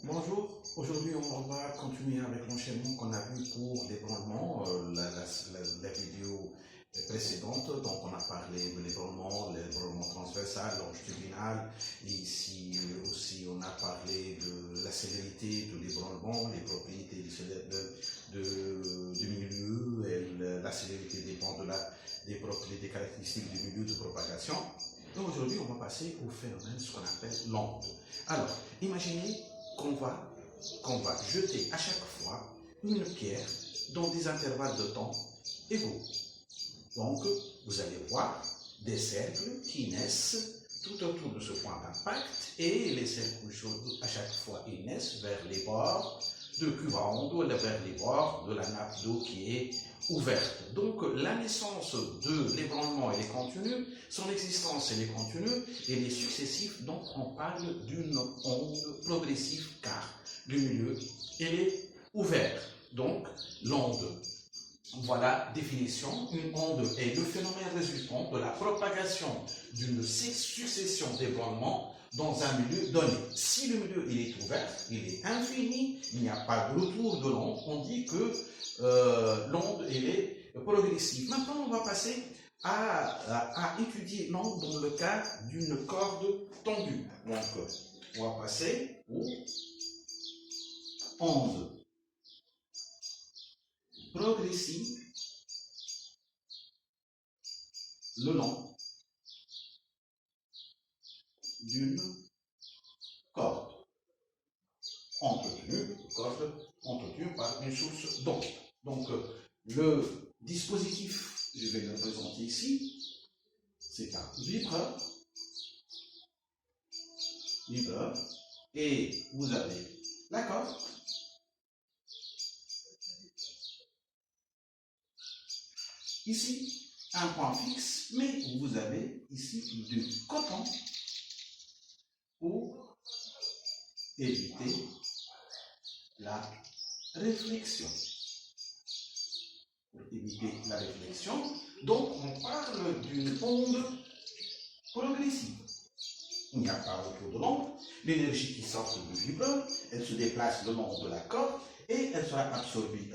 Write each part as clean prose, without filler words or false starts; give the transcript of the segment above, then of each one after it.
Bonjour, aujourd'hui on va continuer avec l'enchaînement qu'on a vu pour l'ébranlement, la vidéo précédente. Donc on a parlé de l'ébranlement transversal, longitudinal, et ici aussi on a parlé de la célérité de l'ébranlement, les propriétés du milieu, et la célérité dépend des propriétés, des caractéristiques du milieu de propagation. Donc aujourd'hui on va passer au phénomène, ce qu'on appelle l'onde. Alors, imaginez qu'on va, qu'on va jeter à chaque fois une pierre dans des intervalles de temps égaux. Donc, vous allez voir des cercles qui naissent tout autour de ce point d'impact et les cercles, à chaque fois, ils naissent vers les bords de cuve à onde ou vers les bords de la nappe d'eau qui est ouverte. Donc, la naissance de l'ébranlement, elle est continue, son existence, elle est continue, et les successifs, donc, on parle d'une onde progressive car le milieu, elle est ouvert. Donc, l'onde, voilà définition, une onde est le phénomène résultant de la propagation d'une succession d'ébranlements dans un milieu donné. Si le milieu il est ouvert, il est infini, il n'y a pas de retour de l'onde, on dit que l'onde elle est progressive. Maintenant, on va passer à étudier l'onde dans le cas d'une corde tendue. Donc, on va passer aux ondes progressives le long d'une corde entretenue par une source d'onde. Donc, le dispositif, je vais le présenter ici, c'est un vibreur, et vous avez la corde. Ici, un point fixe, mais vous avez ici du coton pour éviter la réflexion. Pour éviter la réflexion, donc on parle d'une onde progressive. Il n'y a pas retour de l'onde, l'énergie qui sort du vibreur, elle se déplace le long de la corde et elle sera absorbée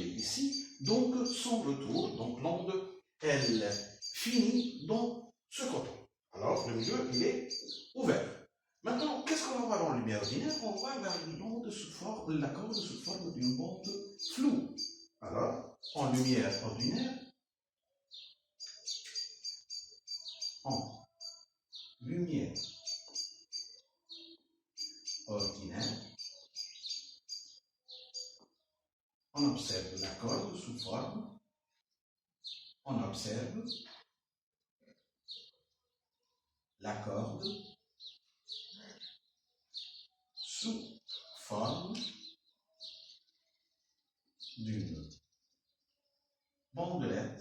ici, donc son retour, donc l'onde, elle finit dans ce coton. Alors le milieu, il est ouvert. Maintenant, qu'est-ce qu'on va voir en lumière ordinaire? On va voir l'onde sous forme, la corde sous forme d'une bande floue. Alors, en lumière ordinaire, en lumière ordinaire, on observe la corde sous forme, on observe la corde sous forme d'une bandelette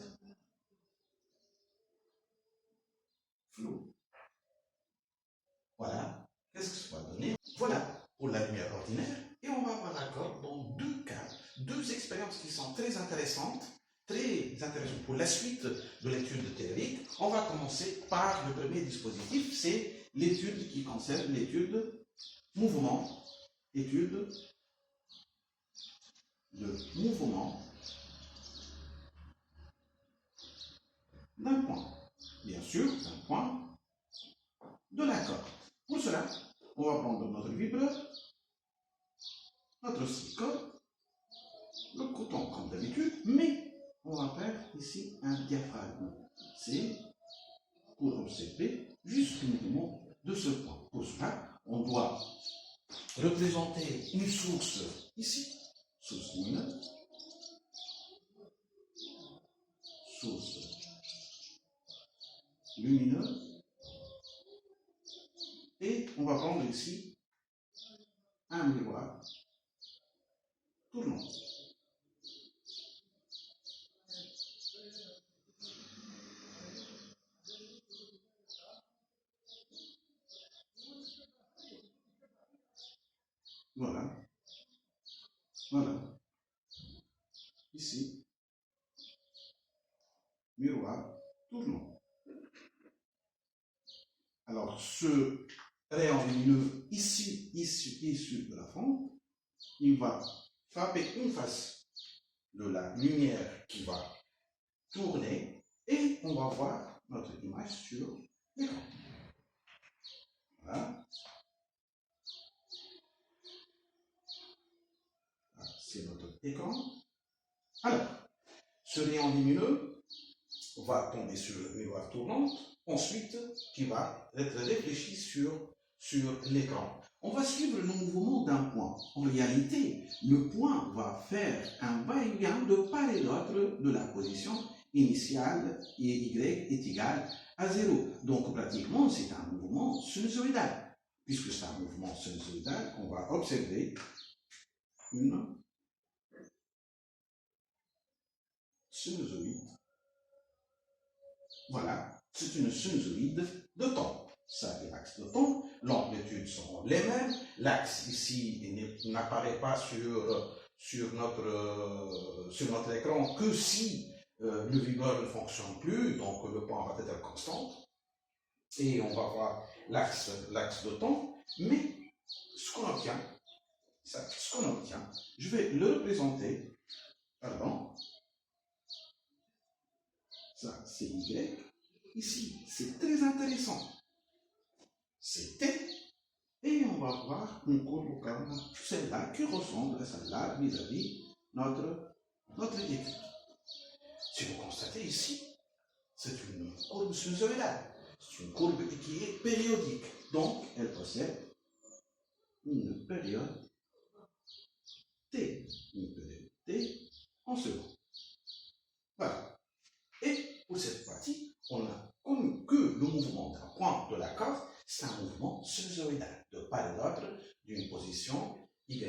floue. Voilà, qu'est-ce que ça va donner? Voilà pour la lumière ordinaire, et on va voir la corde dans deux cas, deux expériences qui sont très intéressantes pour la suite de l'étude théorique. On va commencer par le premier dispositif, c'est l'étude qui concerne l'étude mouvement, étude de mouvement d'un point. Bien sûr, d'un point de la corde. Pour cela, on va prendre notre vibreur, notre silicone, le coton comme d'habitude, mais on va faire ici un diaphragme. C'est pour observer juste le mouvement de ce point. Pour cela, on doit représenter une source ici, source lumineuse, source lumineuse, et on va prendre ici un miroir tournant. Voilà, voilà, ici, miroir tournant. Alors, ce rayon lumineux issu de la fente, il va frapper une face de la lumière qui va tourner et on va voir notre image sur l'écran. Voilà. C'est notre écran. Alors, ce rayon lumineux va tomber sur le miroir tournant, ensuite qui va être réfléchi sur l'écran. On va suivre le mouvement d'un point. En réalité, le point va faire un va-et-vient de part et d'autre de la position initiale et y est égal à 0. Donc pratiquement, c'est un mouvement sinusoïdal. Puisque c'est un mouvement sinusoïdal, on va observer une sinusoïde. Voilà, c'est une sinusoïde de temps. Ça, c'est l'axe de temps. L'amplitude sont les mêmes. L'axe ici n'apparaît pas sur notre écran que si le vibreur ne fonctionne plus, donc le point va être constant. Et on va voir l'axe de temps. Mais ce qu'on obtient, je vais le représenter. Pardon. Ça, c'est Y. Ici, c'est très intéressant. C'est T. Et on va voir une courbe comme celle-là qui ressemble à celle-là vis-à-vis notre étude. Si vous constatez ici, c'est une courbe sinusoïdale. C'est une courbe qui est périodique. Donc, elle possède une période T. Une période T en secondes. Voilà. Et pour cette partie, on a connu que le mouvement d'un point de la corde, c'est un mouvement sinusoïdal, de part et d'autre d'une position y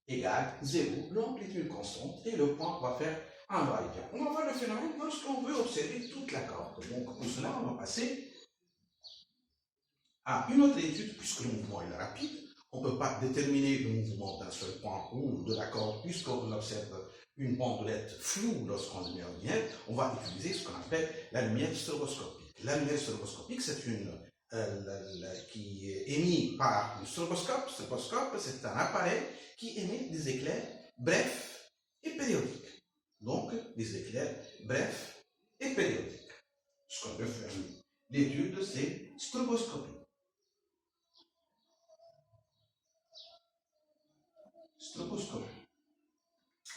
égale 0, l'amplitude constante, et le point va faire un va-et-vient. On va voir le phénomène lorsqu'on veut observer toute la corde. Donc pour cela, on va passer à une autre étude, puisque le mouvement est rapide. On ne peut pas déterminer le mouvement d'un seul point ou de la corde, puisqu'on observe une bandelette floue lorsqu'on le met en lumière. On va utiliser ce qu'on appelle la lumière stroboscopique. La lumière stroboscopique, c'est une qui est émise par un stroboscope. Le stroboscope, c'est un appareil qui émet des éclairs brefs et périodiques. Donc, des éclairs brefs et périodiques. Ce qu'on veut faire l'étude, c'est stroboscopie. Stroboscopie.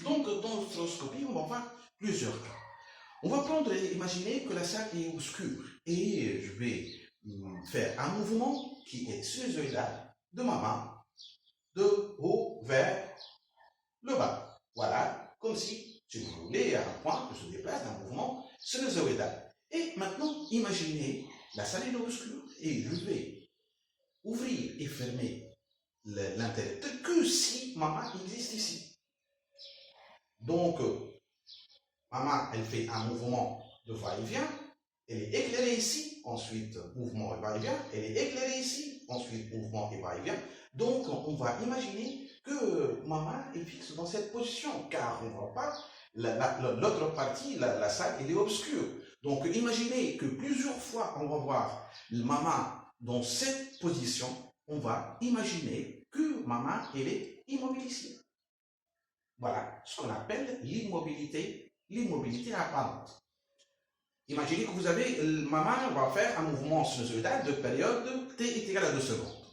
Donc, dans la stroboscopie, on va voir plusieurs cas. On va prendre et imaginer que la salle est obscure et je vais faire un mouvement qui est sinusoïdal de ma main de haut vers le bas. Voilà, comme si vous voulez, à un point que se déplace d'un mouvement sinusoïdal. Et maintenant, imaginez la salle est obscure et je vais ouvrir et fermer l'interrupteur que si ma main existe ici. Donc, ma main, elle fait un mouvement de va-et-vient, elle est éclairée ici, ensuite mouvement et va-et-vient, elle est éclairée ici, ensuite mouvement et va-et-vient. Donc, on va imaginer que ma main est fixe dans cette position, car on ne voit pas l'autre partie, la salle, elle est obscure. Donc, imaginez que plusieurs fois, on va voir ma main dans cette position, on va imaginer que ma main, elle est immobile ici. Voilà ce qu'on appelle l'immobilité apparente. Imaginez que vous avez, ma main va faire un mouvement sinusoïdal de période t est égal à 2 secondes.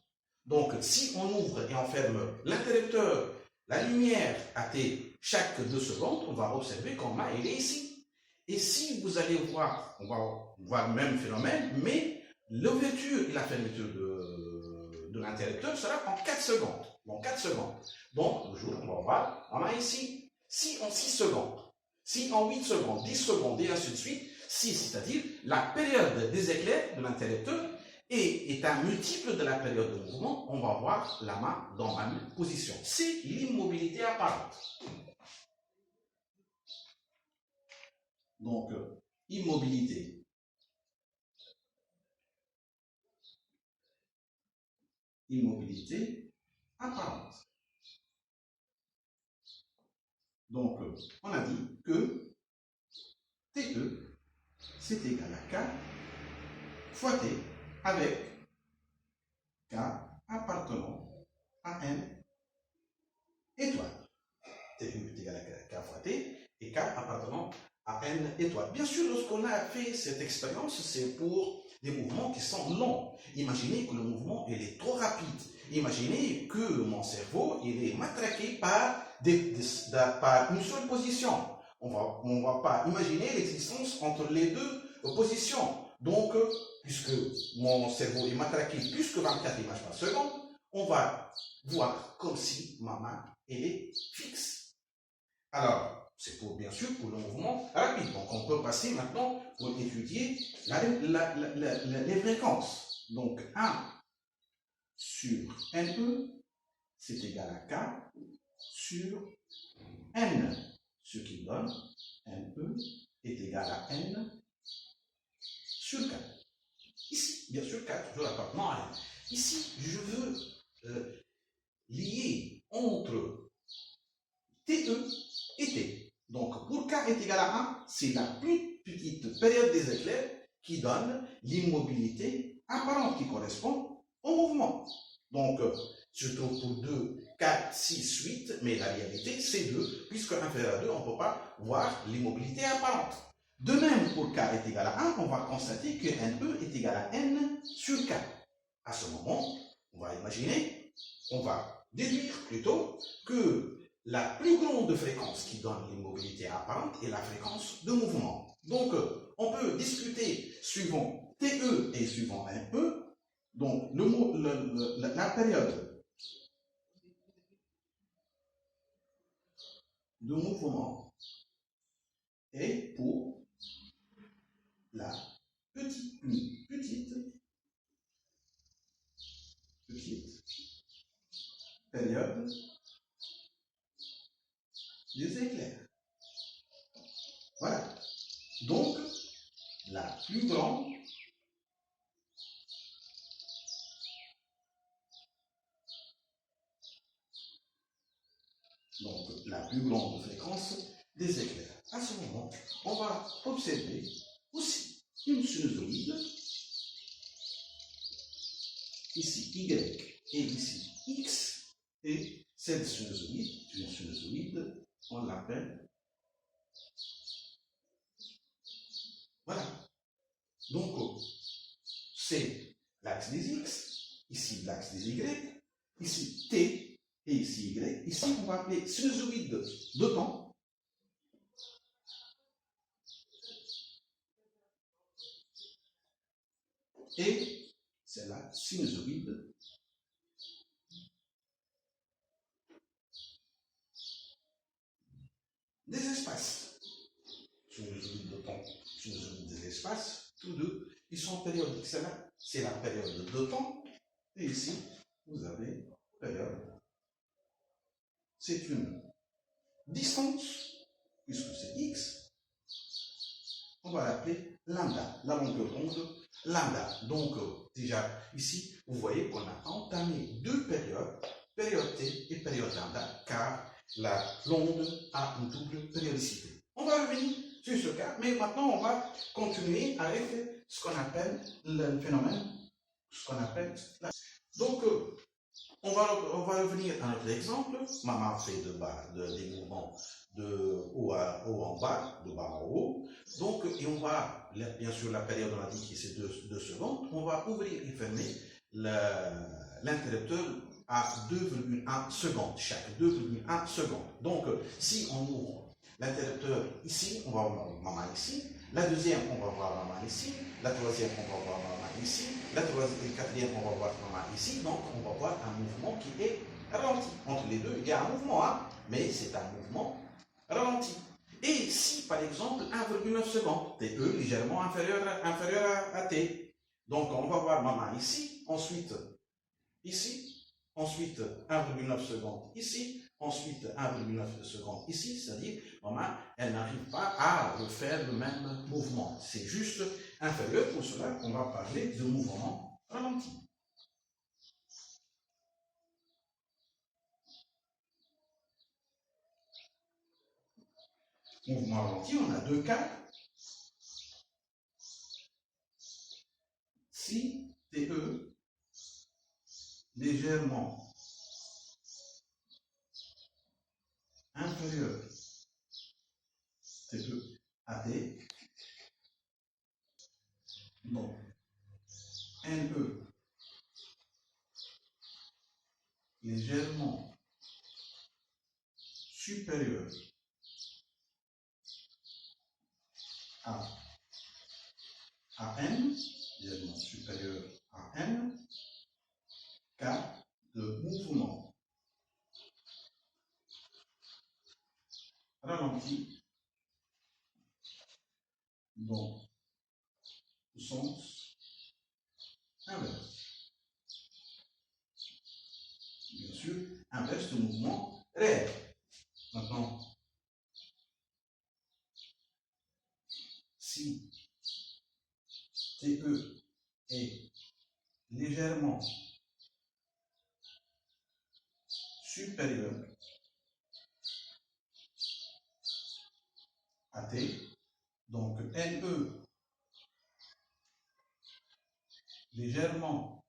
Donc, si on ouvre et on ferme l'interrupteur, la lumière à t chaque 2 secondes, on va observer qu'on main elle est ici. Et si vous allez voir, on va voir le même phénomène, mais l'ouverture et la fermeture de l'interrupteur sera en 4 secondes. Dans 4 secondes. Donc, toujours, on va voir, on a ici, si en 6 secondes, si en 8 secondes, 10 secondes, et ainsi de suite, 6, c'est-à-dire la période des éclairs de l'interrupteur est un multiple de la période de mouvement, on va voir la main dans la même position. C'est l'immobilité apparente. Donc, immobilité. Immobilité apparente. Donc, on a dit que TE, c'est égal à K fois T avec K appartenant à N étoile. TE est égal à K fois T et K appartenant à N étoiles. Bien sûr, lorsqu'on a fait cette expérience, c'est pour des mouvements qui sont longs. Imaginez que le mouvement il est trop rapide. Imaginez que mon cerveau il est matraqué par, par une seule position. On ne va pas imaginer l'existence entre les deux positions. Donc, puisque mon cerveau est matraqué plus que 24 images par seconde, on va voir comme si ma main elle est fixe. Alors, c'est pour, bien sûr pour le mouvement rapide. Donc, on peut passer maintenant pour étudier les fréquences. Donc, 1 sur NE, c'est égal à K sur N. Ce qui donne NE est égal à N sur K. Ici, bien sûr, K toujours appartenant à N. Ici, je veux lier entre TE et T. Donc, pour K est égal à 1, c'est la plus petite période des éclairs qui donne l'immobilité apparente qui correspond au mouvement. Donc, je trouve pour 2, 4, 6, 8, mais la réalité, c'est 2, puisque inférieur à 2, on ne peut pas voir l'immobilité apparente. De même, pour K est égal à 1, on va constater que NE est égal à N sur K. À ce moment, on va imaginer, on va déduire plutôt que la plus grande fréquence qui donne l'immobilité apparente est la fréquence de mouvement. Donc, on peut discuter suivant TE et suivant NE. Donc, la période de mouvement est pour la petite période des éclairs. Voilà. Donc, la plus grande fréquence des éclairs. À ce moment, on va observer aussi une sinusoïde, ici Y et ici X, et cette sinusoïde, une sinusoïde, on l'appelle, voilà. Donc, c'est l'axe des X, ici l'axe des Y, ici T et ici Y. Ici, on va appeler sinusoïde de temps. Et c'est la sinusoïde des espaces. Sinusoïde de temps, sinusoïde des espaces, tous deux, ils sont périodiques. C'est la période de temps. Et ici, vous avez période. C'est une distance, puisque c'est x. On va l'appeler lambda, la longueur d'onde lambda. Donc, déjà, ici, vous voyez qu'on a entamé deux périodes, période t et période lambda, car l'onde a une double périodicité. On va revenir sur ce cas, mais maintenant, on va continuer avec ce qu'on appelle le phénomène, ce qu'on appelle la... Donc, on va revenir à notre exemple. Maman fait des mouvements de haut en bas, de bas en haut. Donc, et on va, bien sûr, la période, on a dit que c'est 2 secondes. On va ouvrir et fermer l'interrupteur à 2,1 secondes, chaque 2,1 secondes. Donc, si on ouvre l'interrupteur ici, on va voir maman ici. La deuxième, on va voir maman ici. La troisième, on va voir maman ici. La quatrième, on va voir maman ici. Donc, on va voir un mouvement qui est ralenti. Entre les deux, il y a un mouvement, hein, mais c'est un mouvement ralenti. Et si, par exemple, 1,9 secondes, TE légèrement inférieur à T. Donc, on va voir maman ici, ensuite ici, ensuite 1,9 secondes ici, ensuite 1,9 secondes ici, c'est-à-dire, maman, elle n'arrive pas à refaire le même mouvement. C'est juste inférieur, pour cela qu'on va parler de mouvement ralenti. Mouvement ralenti, on a deux cas. Si TE légèrement inférieur TE à T, donc NE légèrement supérieur à N, légèrement supérieur à N, cas de mouvement ralenti, donc au sens inverse. Bien sûr, inverse de mouvement réel. Maintenant, si TE est légèrement supérieur à T, donc NE légèrement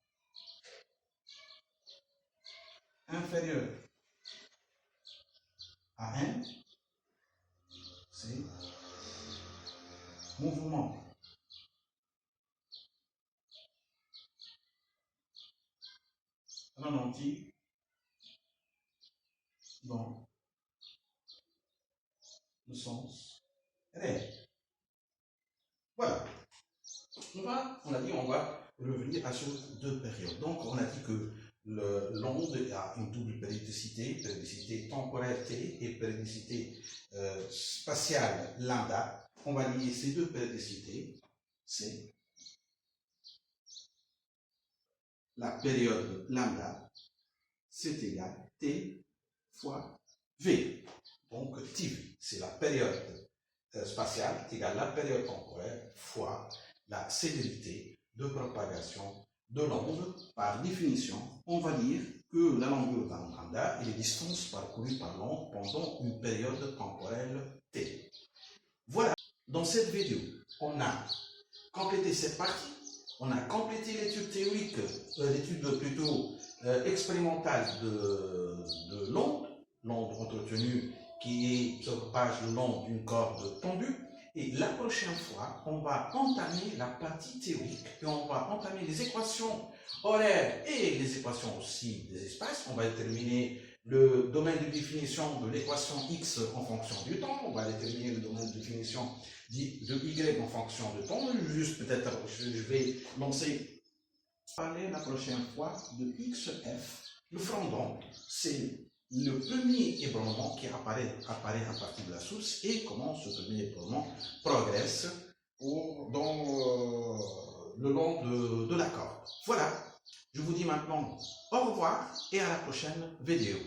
inférieur à N, c'est mouvement ralenti dans le sens réel. Voilà. On a dit on va revenir à ces deux périodes. Donc on a dit que l'onde a une double périodicité, périodicité temporelle T et périodicité spatiale lambda. On va lier ces deux périodicités. C'est la période lambda, c'est égal T fois V. Donc TV, c'est la période spatiale égale la période temporelle fois la célérité de propagation de l'onde. Par définition, on va dire que la longueur d'un lambda est la distance parcourue par l'onde pendant une période temporelle T. Voilà, dans cette vidéo, on a complété cette partie, on a complété l'étude théorique, l'étude plutôt expérimentale de l'onde entretenue qui se propage le long d'une corde tendue. Et la prochaine fois, on va entamer la partie théorique et on va entamer les équations horaires et les équations aussi des espaces. On va déterminer le domaine de définition de l'équation x en fonction du temps. On va déterminer le domaine de définition de y en fonction du temps. Juste peut-être, je vais lancer parler la prochaine fois de xf. Le front d'onde, c'est le premier ébranlement qui apparaît à partir de la source et comment ce premier ébranlement progresse le long de la corde. Voilà, je vous dis maintenant au revoir et à la prochaine vidéo.